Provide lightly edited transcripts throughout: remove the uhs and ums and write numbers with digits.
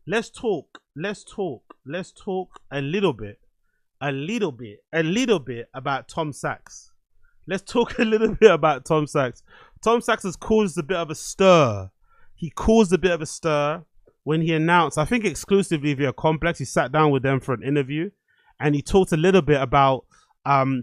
let's talk a little bit about Tom Sachs. Let's talk a little bit about Tom Sachs. Tom Sachs has caused a bit of a stir. He caused a bit of a stir when he announced, I think exclusively via Complex, he sat down with them for an interview and he talked a little bit about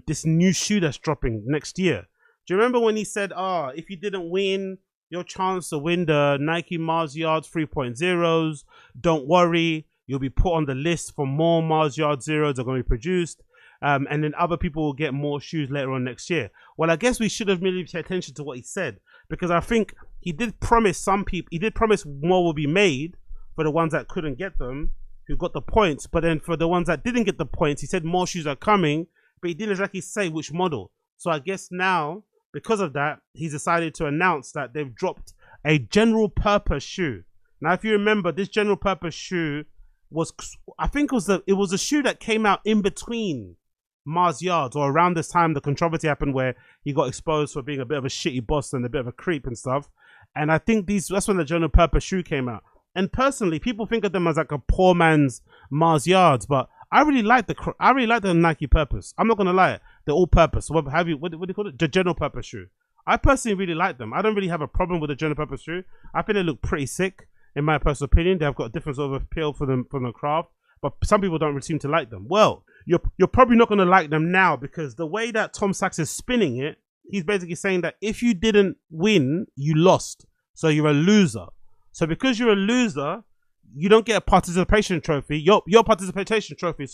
this new shoe that's dropping next year. Do you remember when he said, if you didn't win your chance to win the Nike Mars Yards 3.0s, don't worry, you'll be put on the list for more Mars Yard Zeros that are going to be produced. And then other people will get more shoes later on next year. Well, I guess we should have really paid attention to what he said, because I think he did promise more will be made for the ones that couldn't get them, who got the points. But then for the ones that didn't get the points, he said more shoes are coming, but he didn't exactly say which model. So I guess now, because of that, he's decided to announce that they've dropped a general purpose shoe. Now, if you remember, this general purpose shoe was, I think it was a shoe that came out in between Mars Yards, or around this time the controversy happened where he got exposed for being a bit of a shitty boss and a bit of a creep and stuff. And I think that's when the general purpose shoe came out. And personally, people think of them as like a poor man's Mars Yards, but I really like the Nike purpose. I'm not gonna lie, they're all purpose. What do you call it? The general purpose shoe. I personally really like them. I don't really have a problem with the general purpose shoe. I think they look pretty sick, in my personal opinion. They've got a different sort of appeal for them from the craft, but some people don't really seem to like them. Well, you're probably not gonna like them now, because the way that Tom Sachs is spinning it, he's basically saying that if you didn't win, you lost, so you're a loser. So because you're a loser, you don't get a participation trophy. Your participation trophy,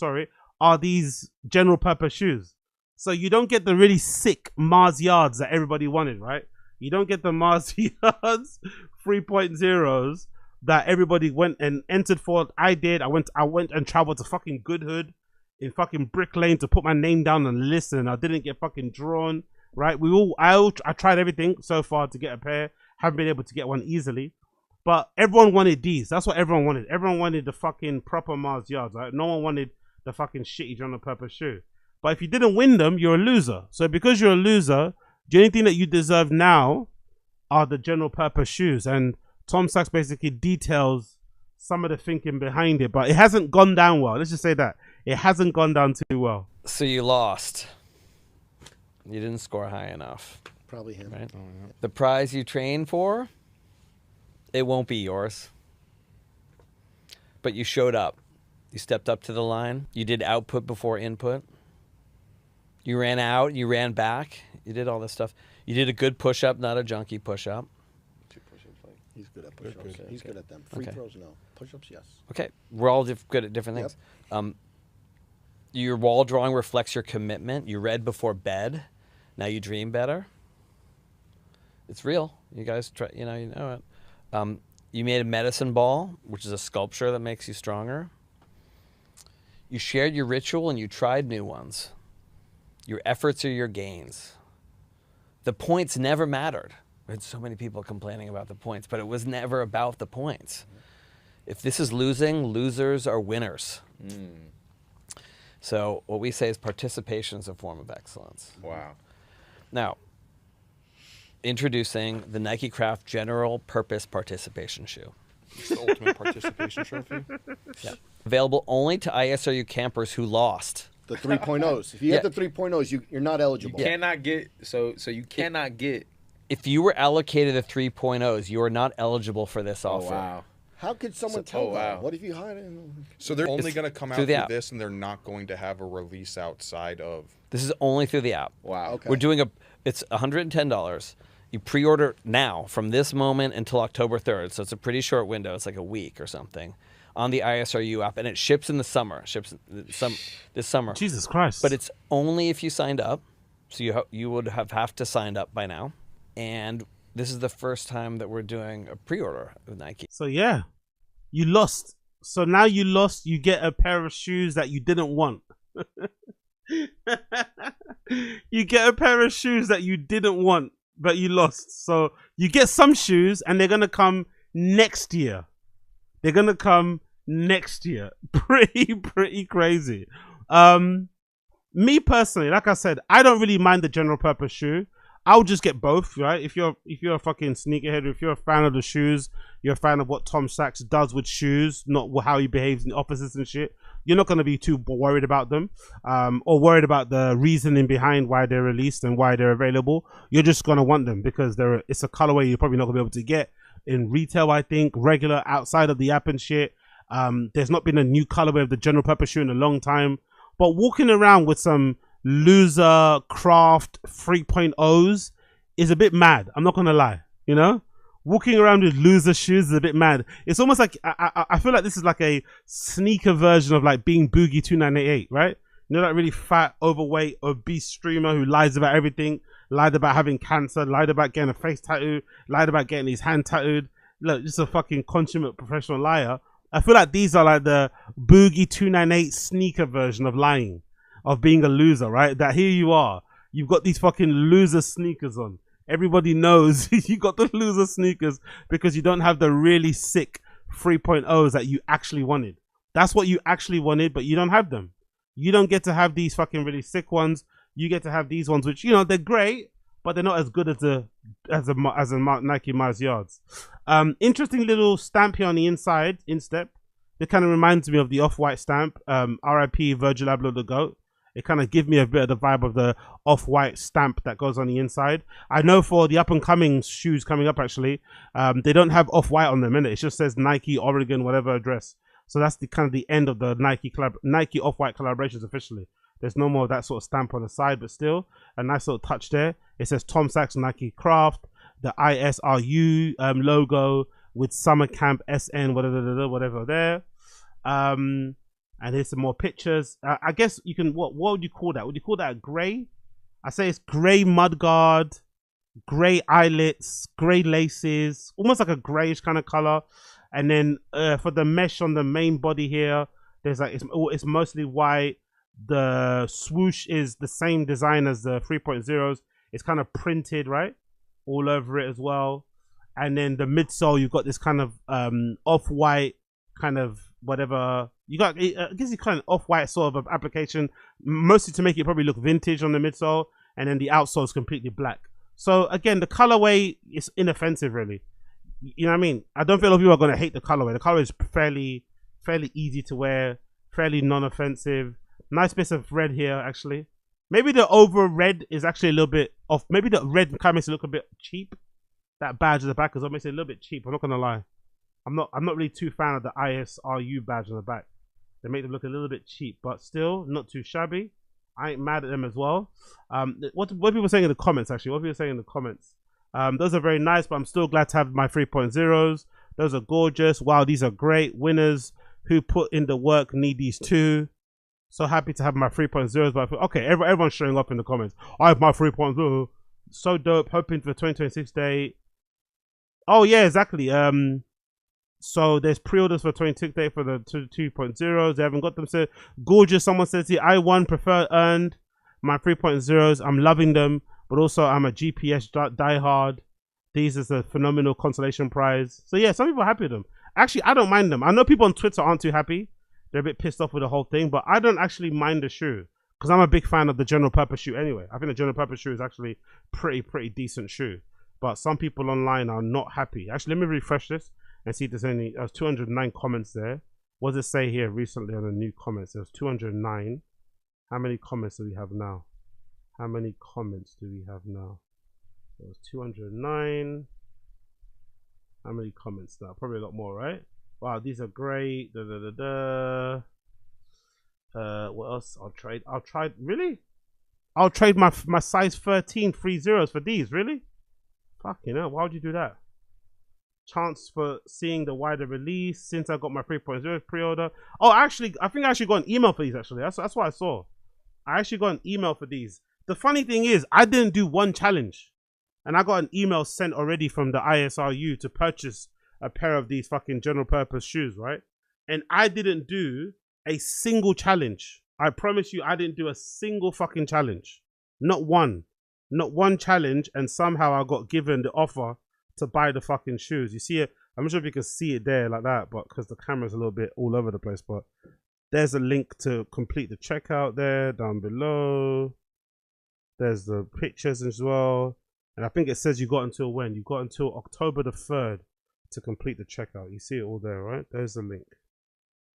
are these general purpose shoes. So you don't get the really sick Mars Yards that everybody wanted, right? You don't get the Mars Yards 3.0s that everybody went and entered for. I did. I went and traveled to fucking Goodhood in fucking Brick Lane to put my name down and listen. I didn't get fucking drawn, right? I tried everything so far to get a pair. Haven't been able to get one easily. But everyone wanted these. That's what everyone wanted. Everyone wanted the fucking proper Mars Yards, right? No one wanted the fucking shitty general purpose shoe. But if you didn't win them, you're a loser. So because you're a loser, the only thing that you deserve now are the general purpose shoes. And Tom Sachs basically details some of the thinking behind it, but it hasn't gone down well. Let's just say that. It hasn't gone down too well. So you lost. You didn't score high enough. Probably him. Right? Oh, yeah. The prize you trained for, it won't be yours. But you showed up. You stepped up to the line. You did output before input. You ran out. You ran back. You did all this stuff. You did a good push-up, not a junkie push-up. He's good at push-ups. Okay. He's good at them. Free throws, no. Push-ups, yes. Okay. We're all good at different things. Yep. Your wall drawing reflects your commitment. You read before bed. Now you dream better. It's real. You guys try. You know it. You made a medicine ball, which is a sculpture that makes you stronger. You shared your ritual and you tried new ones. Your efforts are your gains. The points never mattered. We had so many people complaining about the points, but it was never about the points. If this is losing, losers are winners. So what we say is participation is a form of excellence. Wow. Now, introducing the Nike Craft General Purpose Participation Shoe. It's the ultimate participation trophy. Yeah. Available only to ISRU campers who lost. The 3.0s. If you get the 3.0s, you're not eligible. You cannot get, so you cannot get. If you were allocated the 3.0s, you are not eligible for this offer. Oh, wow. How could someone tell that? What if you hide it? So they're only going to come out through this, and they're not going to have a release outside of. This is only through the app. Wow. Okay. We're doing it's $110. You pre-order now from this moment until October 3rd. So it's a pretty short window. It's like a week or something on the ISRU app, and it ships in the summer. This summer. Jesus Christ. But it's only if you signed up. So you would have to sign up by now. And this is the first time that we're doing a pre-order with Nike. So yeah, you lost. So now you lost. You get a pair of shoes that you didn't want. You get a pair of shoes that you didn't want, but you lost. So you get some shoes, and they're gonna come next year. They're gonna come next year. Pretty crazy. Me personally, like I said, I don't really mind the general purpose shoe. I'll just get both, right? If you're a fucking sneakerhead, if you're a fan of the shoes, you're a fan of what Tom Sachs does with shoes, not how he behaves in the offices and shit. You're not gonna be too worried about them, or worried about the reasoning behind why they're released and why they're available. You're just gonna want them because it's a colorway you're probably not gonna be able to get in retail. I think regular outside of the app and shit. There's not been a new colorway of the general purpose shoe in a long time. But walking around with some loser craft 3.0s is a bit mad. I'm not gonna lie, you know. Walking around with loser shoes is a bit mad. It's almost like I feel like this is like a sneaker version of like being Boogie 2988, right? You know, that really fat, overweight, obese streamer who lies about everything, lied about having cancer, lied about getting a face tattoo, lied about getting his hand tattooed. Look, just a fucking consummate professional liar. I feel like these are like the Boogie 298 sneaker version of lying, of being a loser, right? That here you are, you've got these fucking loser sneakers on. Everybody knows you got the loser sneakers because you don't have the really sick 3.0s that you actually wanted. That's what you actually wanted, but you don't have them. You don't get to have these fucking really sick ones. You get to have these ones, which, you know, they're great, but they're not as good as a Nike Mars Yards. Interesting little stamp here on the inside, instep. It kind of reminds me of the Off-White stamp. RIP Virgil Abloh the GOAT. It kind of gives me a bit of the vibe of the Off-White stamp that goes on the inside. I know for the up-and-coming shoes coming up, actually, they don't have Off-White on them, innit? It just says Nike, Oregon, whatever address. So that's the kind of the end of the Nike Off-White collaborations officially. There's no more of that sort of stamp on the side, but still a nice little touch there. It says Tom Sachs Nike Craft, the ISRU logo with Summer Camp SN, whatever there. And here's some more pictures. I guess you can, what would you call that? Would you call that a gray? I say it's gray mudguard, gray eyelets, gray laces, almost like a grayish kind of color. And then for the mesh on the main body here, there's like, it's mostly white. The swoosh is the same design as the 3.0s. It's kind of printed, right? All over it as well. And then the midsole, you've got this kind of off-white kind of whatever. You got, I guess it's kind of off-white sort of application, mostly to make it probably look vintage on the midsole. And then the outsole is completely black. So again, the colorway is inoffensive, really. You know what I mean? I don't feel a lot of people are going to hate the colorway. The colorway is fairly easy to wear, fairly non-offensive. Nice bits of red here, actually. Maybe the over red is actually a little bit off. Maybe the red kind of makes it look a bit cheap. That badge at the back is what makes it a little bit cheap. I'm not gonna lie. I'm not really too fan of the ISRU badge on the back. They make them look a little bit cheap, but still not too shabby. I ain't mad at them as well. What people saying in the comments, actually? What people saying in the comments? Those are very nice, but I'm still glad to have my 3.0s. Those are gorgeous. Wow, these are great. Winners who put in the work need these too. So happy to have my 3.0s, but okay, everyone's showing up in the comments. I have my 3.0. So dope. Hoping for 2026 date. Oh yeah, exactly. So there's pre-orders for 26 date for the 2.0s. They haven't got them. So gorgeous. Someone says here, I won, prefer earned. My 3.0s. I'm loving them, but also I'm a GPS diehard. These is a phenomenal consolation prize. So yeah, some people are happy with them. Actually, I don't mind them. I know people on Twitter aren't too happy. They're a bit pissed off with the whole thing, but I don't actually mind the shoe because I'm a big fan of the general purpose shoe anyway. I think the general purpose shoe is actually pretty decent shoe, but some people online are not happy. Actually, let me refresh this and see if there's any. There's 209 comments there. What does it say here recently on the new comments? There's 209. How many comments do we have now? How many comments do we have now? There's 209. How many comments now? Probably a lot more, right? Wow, these are great. What else? I'll trade. Really? I'll trade my size 13 free zeros for these. Really? Fucking hell. Why would you do that? Chance for seeing the wider release since I got my 3.0 pre-order. Oh, actually, I think I actually got an email for these. Actually, that's what I saw. I actually got an email for these. The funny thing is, I didn't do one challenge, and I got an email sent already from the ISRU to purchase a pair of these fucking general purpose shoes, right? And I didn't do a single challenge. I promise you, I didn't do a single fucking challenge. Not one challenge, and somehow I got given the offer to buy the fucking shoes. You see it? I'm not sure if you can see it there like that, but because the camera's a little bit all over the place, but there's a link to complete the checkout there down below. There's the pictures as well. And I think it says you got until when? You got until October the 3rd to complete the checkout. You see it all there, right? There's the link.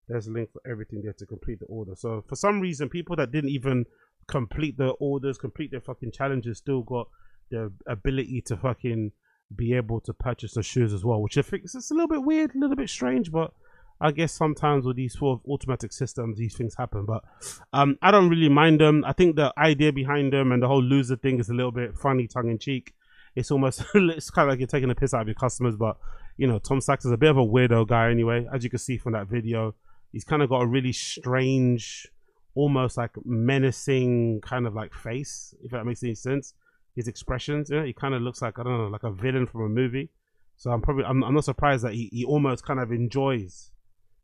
There's a link for everything there to complete the order. So for some reason, people that didn't even complete the orders, complete their fucking challenges, still got the ability to fucking be able to purchase the shoes as well, which I think is a little bit weird, a little bit strange, but I guess sometimes with these sort of automatic systems, these things happen. But I don't really mind them. I think the idea behind them and the whole loser thing is a little bit funny, tongue in cheek. It's almost, it's kind of like you're taking a piss out of your customers, but you know, Tom Sachs is a bit of a weirdo guy anyway, as you can see from that video. He's kind of got a really strange, almost like menacing kind of like face, if that makes any sense. His expressions, you know, he kind of looks like, I don't know, like a villain from a movie. So I'm not surprised that he almost kind of enjoys,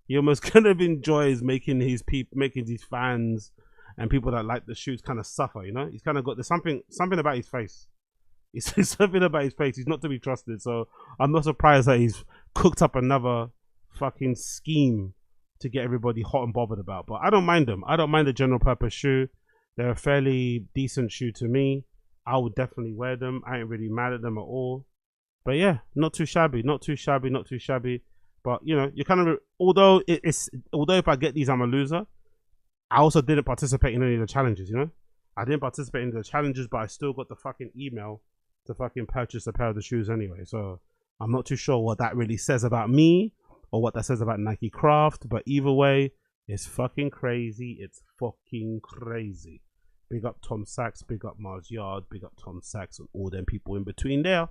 making these fans and people that like the shoes kind of suffer, you know. He's kind of got, there's something about his face. It's something about his face. He's not to be trusted. So I'm not surprised that he's cooked up another fucking scheme to get everybody hot and bothered about. But I don't mind them. I don't mind the general purpose shoe. They're a fairly decent shoe to me. I would definitely wear them. I ain't really mad at them at all. But yeah, not too shabby, not too shabby, not too shabby. But you know, you kind of, although if I get these, I'm a loser. I also didn't participate in any of the challenges, you know. I didn't participate in the challenges, but I still got the fucking email to fucking purchase a pair of the shoes anyway. So I'm not too sure what that really says about me or what that says about Nike Craft, but either way, it's fucking crazy. It's fucking crazy. Big up Tom Sachs, big up Mars Yard, big up Tom Sachs, and all them people in between there.